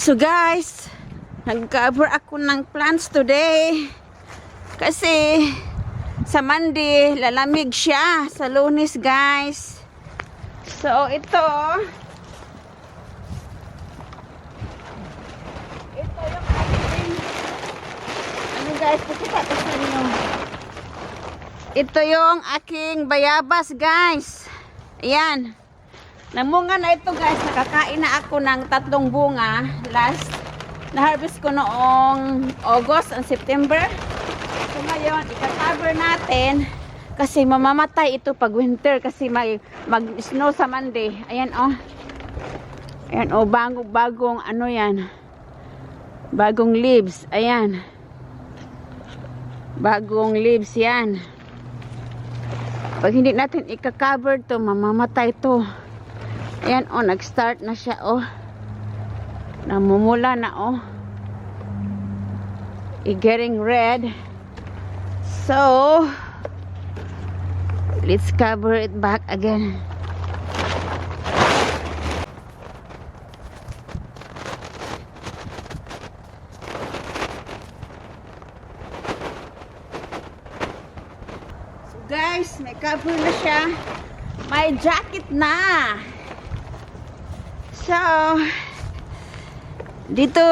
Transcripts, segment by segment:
So guys, nag-cover ako ng plants today. Kasi sa Monday, lalamig siya. Sa Lunes guys. So ito yung aking, ano guys, pakita nyo. Ito yung aking bayabas guys. Ayan. Namunga na ito guys. Nakakain na ako ng 3 bunga. Last na-harvest ko noong August and September. So ngayon, ika-cover natin. Kasi mamamatay ito pag winter. Kasi mag-snow sa Monday. Ayan oh. Ayan oh, bagong ano yan. Bagong leaves. Ayan. Bagong leaves yan. Pag hindi natin ika-cover to, mamamatay to. Ayan oh, nag-start na siya oh. Namumula na oh. Getting red. So, let's cover it back again. So guys, may cover na siya. May jacket na. So, dito,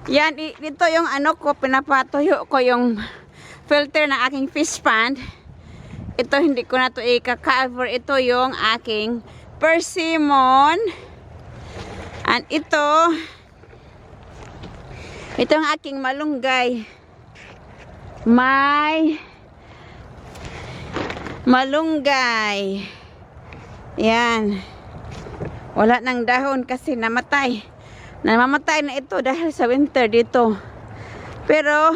yan, dito yung ano ko, pinapatuyo ko yung filter ng aking fish pond. Ito, hindi ko na to i-cover. Ito yung aking persimmon. And ito ang aking malunggay. May malunggay. Yan. Wala nang dahon kasi namatay. Namamatay na ito dahil sa winter dito. Pero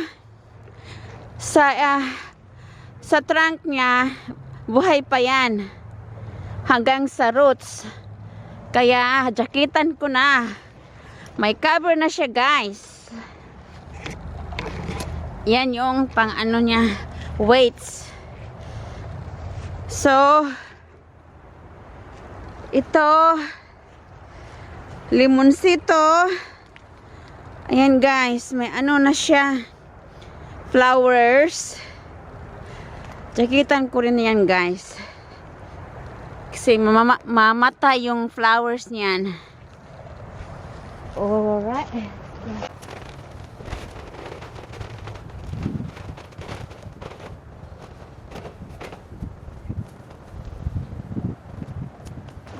sa trunk niya buhay pa yan hanggang sa roots. Kaya jakitan ko na. May cover na siya guys. Yan yung pang ano niya, weights. So ito limonsito. Ayan guys, may ano na siya, flowers. Jakitan ko rin yan guys. Kasi mamatay yung flowers niyan. Alright.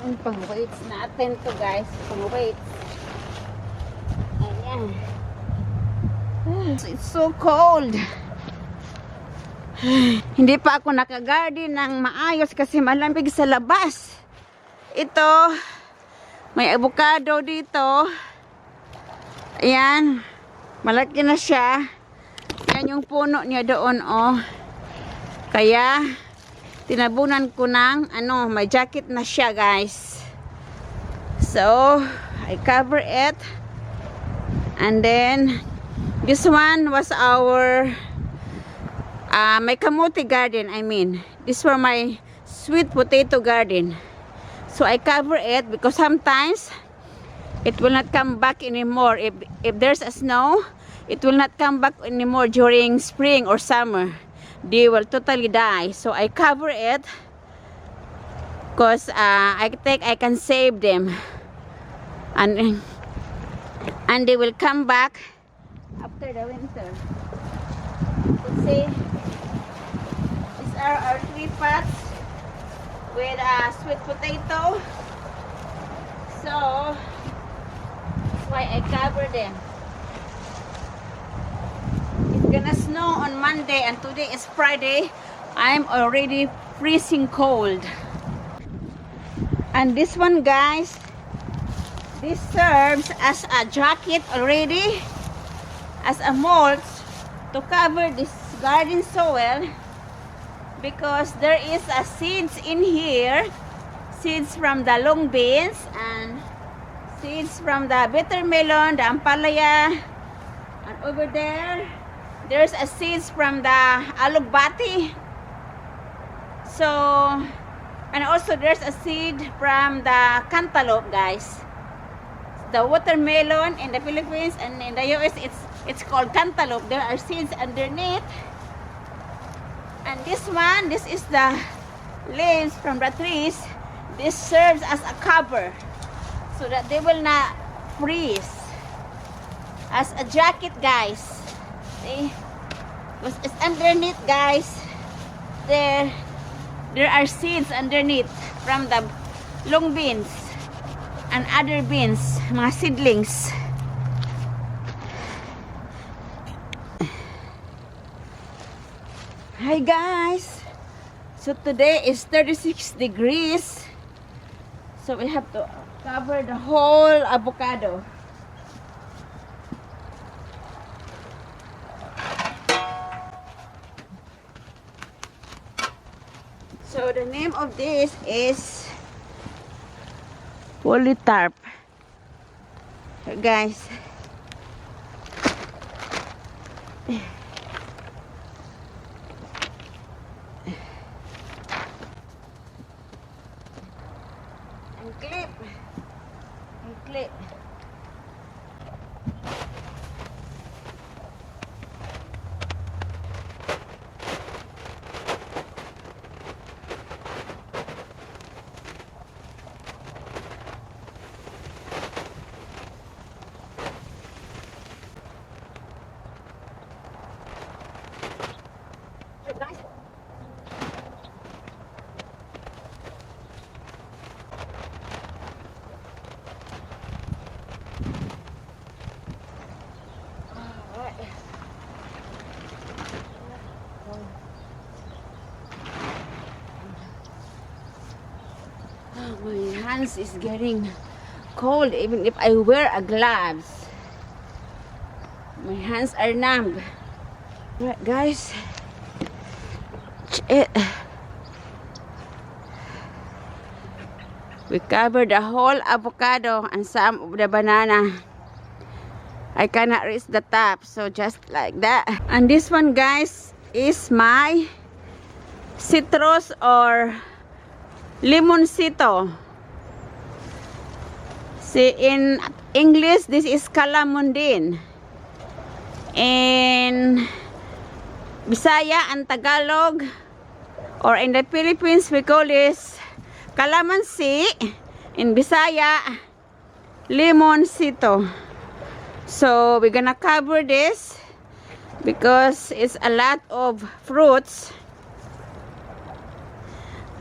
Ang pang-weights natin to guys. Pang-weights. Ayan. It's so cold. Hindi pa ako nakagarden ng maayos kasi malamig sa labas. Ito, may avocado dito. Ayan. Malaki na siya. Yan yung puno niya doon oh. Kaya tinabunan ko ng ano, may jacket na siya guys. So I cover it. And then this one was our my kamote garden. I mean, this was my sweet potato garden. So I cover it because sometimes it will not come back anymore. If there's a snow, it will not come back anymore during spring or summer. They will totally die. So I cover it because I think I can save them, and they will come back after the winter. Let's see. These are our 3 pots with sweet potato. So that's why I cover them. Gonna snow on Monday and today is Friday. I'm already freezing cold. And this one guys, this serves as a jacket already, as a mulch to cover this garden soil, because there is a seeds in here, seeds from the long beans and seeds from the bitter melon, the ampalaya, and over there there's a seeds from the alugbati. So, and also there's a seed from the cantaloupe, guys. the watermelon in the Philippines, and in the US it's called cantaloupe. There are seeds underneath. And this one, this is the leaves from the trees. This serves as a cover so that they will not freeze. As a jacket, guys. See? Because it's underneath, guys. There are seeds underneath from the long beans and other beans, mga seedlings. Hi guys, so today is 36 degrees, so we have to cover the whole avocado. So the name of this is polytarp, guys. And clip. So guys, my hands is getting cold even if I wear a gloves. My hands are numb. Right, guys. We covered the whole avocado and some of the banana. I cannot reach the top, so just like that. And this one, guys, is my citrus or limoncito. See, in English, this is calamundin. In Bisaya and Tagalog, or in the Philippines, we call this calamansi. In Bisaya, limoncito. So we're gonna cover this because it's a lot of fruits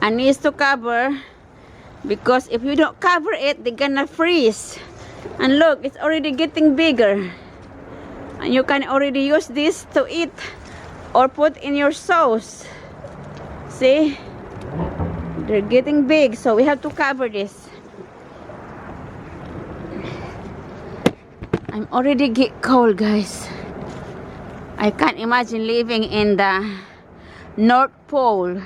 and needs to cover, because if you don't cover it, they're gonna freeze. And look, it's already getting bigger, and you can already use this to eat or put in your sauce. See, they're getting big, so we have to cover this. I'm already get cold, guys. I can't imagine living in the North Pole.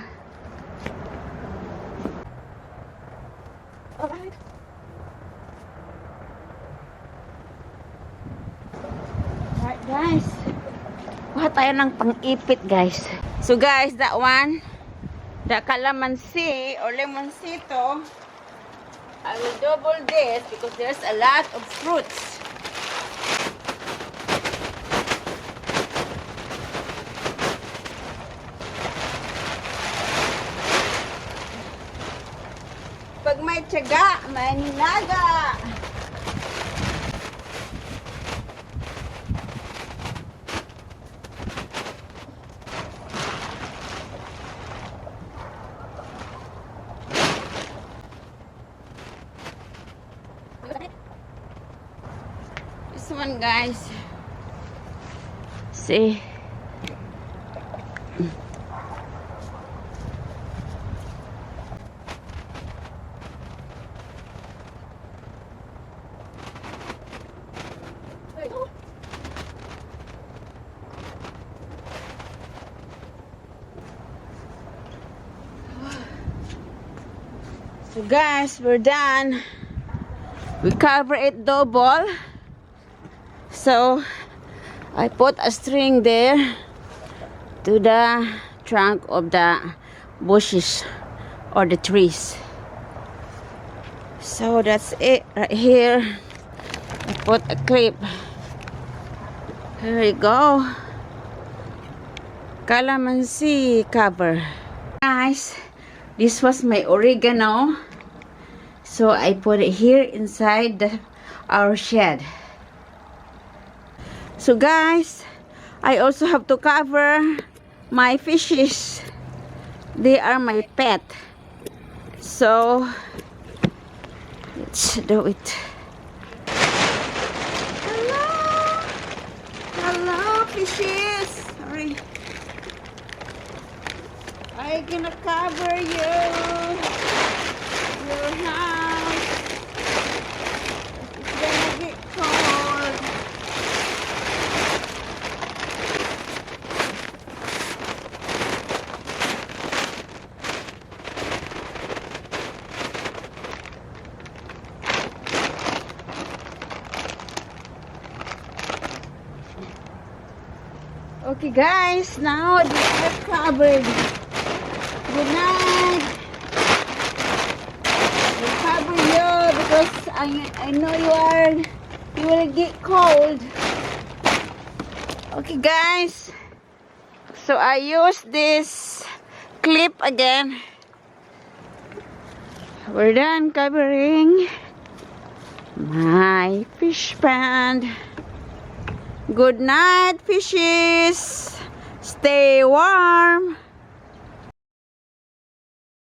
Alright. Alright, guys. Kuha tayo ng pang-ipit, guys. So, guys, that one, the calamansi or limoncito, I will double this because there's a lot of fruits. Pag may tiyaga, may ninaga. This one, guys. See. So guys, we're done. We cover it double. So I put a string there to the trunk of the bushes or the trees. So that's it right here. I put a clip. Here we go. Calamansi cover. Guys, this was my oregano. So I put it here inside our shed. So guys, I also have to cover my fishes. They are my pet. So let's do it. Hello! Hello, fishes! Sorry. I'm gonna cover your house. It's gonna get cold. Okay guys, now they are covered. Good night. I cover you because I know you will get cold. Okay guys, so I use this clip again. We're done covering my fish pond. Good night, fishes. Stay warm.